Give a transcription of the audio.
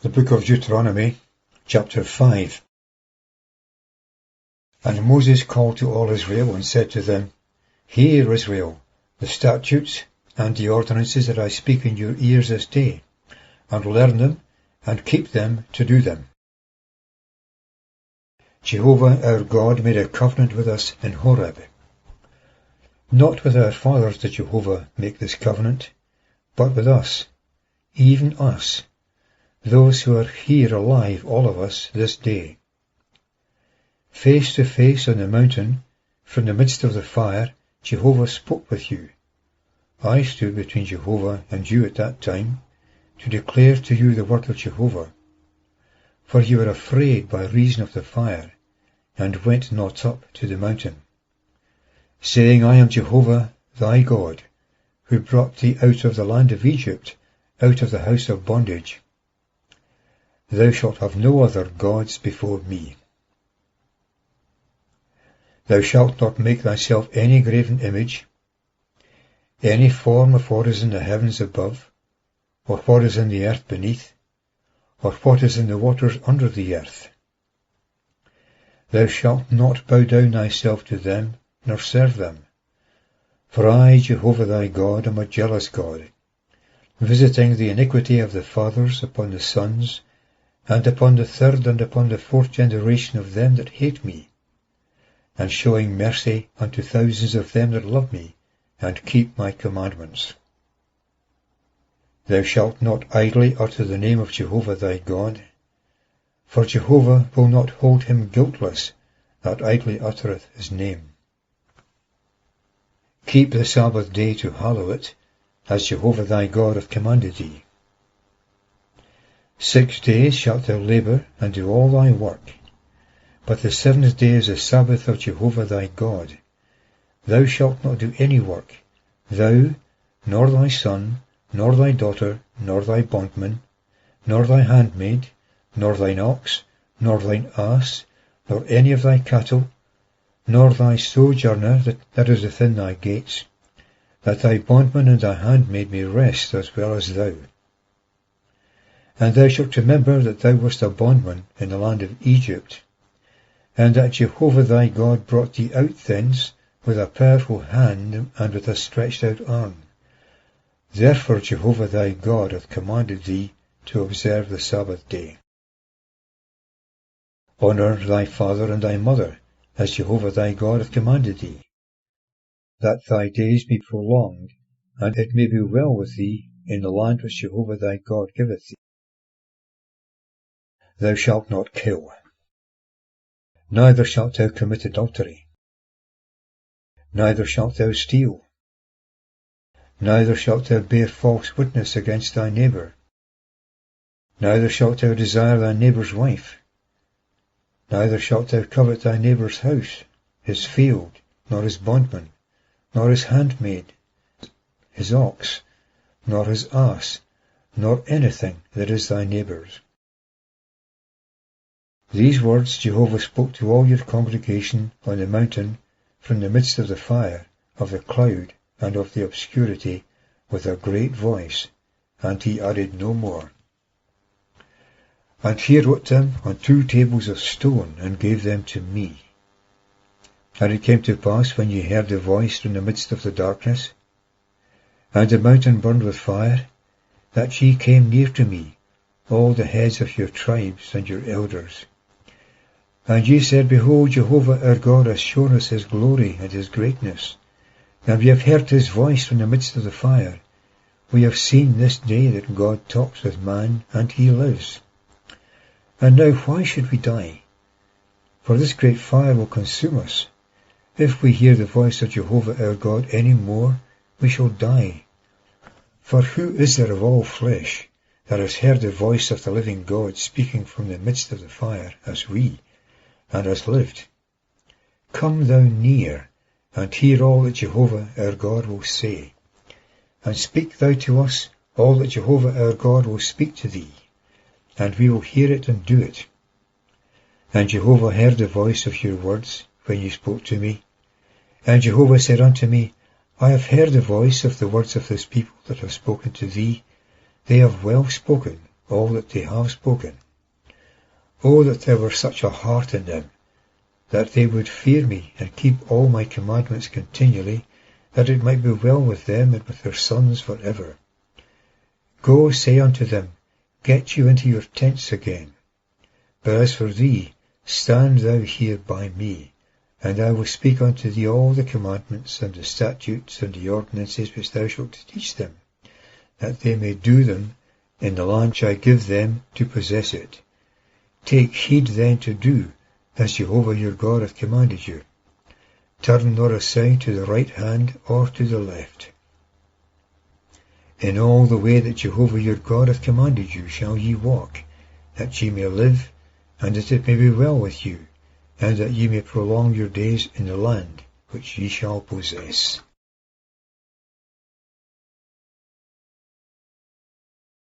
The book of Deuteronomy, chapter 5. And Moses called to all Israel and said to them, Hear, Israel, the statutes and the ordinances that I speak in your ears this day, and learn them, and keep them to do them. Jehovah our God made a covenant with us in Horeb. Not with our fathers did Jehovah make this covenant, but with us, even us, those who are here alive, all of us, this day. Face to face on the mountain, from the midst of the fire, Jehovah spoke with you. I stood between Jehovah and you at that time, to declare to you the word of Jehovah. For you were afraid by reason of the fire, and went not up to the mountain, saying, I am Jehovah thy God, who brought thee out of the land of Egypt, out of the house of bondage. Thou shalt have no other gods before me. Thou shalt not make thyself any graven image, any form of what is in the heavens above, or what is in the earth beneath, or what is in the waters under the earth. Thou shalt not bow down thyself to them, nor serve them. For I, Jehovah thy God, am a jealous God, visiting the iniquity of the fathers upon the sons, and upon the third and upon the fourth generation of them that hate me, and showing mercy unto thousands of them that love me, and keep my commandments. Thou shalt not idly utter the name of Jehovah thy God, for Jehovah will not hold him guiltless that idly uttereth his name. Keep the Sabbath day to hallow it, as Jehovah thy God hath commanded thee. 6 days shalt thou labour and do all thy work, but the 7th day is the Sabbath of Jehovah thy God. Thou shalt not do any work, thou, nor thy son, nor thy daughter, nor thy bondman, nor thy handmaid, nor thine ox, nor thine ass, nor any of thy cattle, nor thy sojourner that is within thy gates, that thy bondman and thy handmaid may rest as well as thou. And thou shalt remember that thou wast a bondman in the land of Egypt, and that Jehovah thy God brought thee out thence with a powerful hand and with a stretched out arm. Therefore Jehovah thy God hath commanded thee to observe the Sabbath day. Honour thy father and thy mother, as Jehovah thy God hath commanded thee, that thy days be prolonged, and it may be well with thee in the land which Jehovah thy God giveth thee. Thou shalt not kill. Neither shalt thou commit adultery. Neither shalt thou steal. Neither shalt thou bear false witness against thy neighbour. Neither shalt thou desire thy neighbour's wife. Neither shalt thou covet thy neighbour's house, his field, nor his bondman, nor his handmaid, his ox, nor his ass, nor anything that is thy neighbour's. These words Jehovah spoke to all your congregation on the mountain from the midst of the fire, of the cloud, and of the obscurity, with a great voice, and he added no more. And he wrote them on 2 tables of stone, and gave them to me. And it came to pass, when ye heard the voice from the midst of the darkness, and the mountain burned with fire, that ye came near to me, all the heads of your tribes and your elders. And ye said, Behold, Jehovah our God hath shown us his glory and his greatness, and we have heard his voice from the midst of the fire. We have seen this day that God talks with man, and he lives. And now why should we die? For this great fire will consume us. If we hear the voice of Jehovah our God any more, we shall die. For who is there of all flesh that has heard the voice of the living God speaking from the midst of the fire, as we, and has lived? Come thou near, and hear all that Jehovah our God will say. And speak thou to us all that Jehovah our God will speak to thee, and we will hear it and do it. And Jehovah heard the voice of your words when you spoke to me. And Jehovah said unto me, I have heard the voice of the words of this people that have spoken to thee. They have well spoken, all that they have spoken. O that there were such a heart in them, that they would fear me, and keep all my commandments continually, that it might be well with them and with their sons for ever. Go, say unto them, Get you into your tents again. But as for thee, stand thou here by me, and I will speak unto thee all the commandments, and the statutes, and the ordinances which thou shalt teach them, that they may do them in the land which I give them to possess it. Take heed then to do as Jehovah your God hath commanded you. Turn not aside to the right hand or to the left. In all the way that Jehovah your God hath commanded you shall ye walk, that ye may live, and that it may be well with you, and that ye may prolong your days in the land which ye shall possess.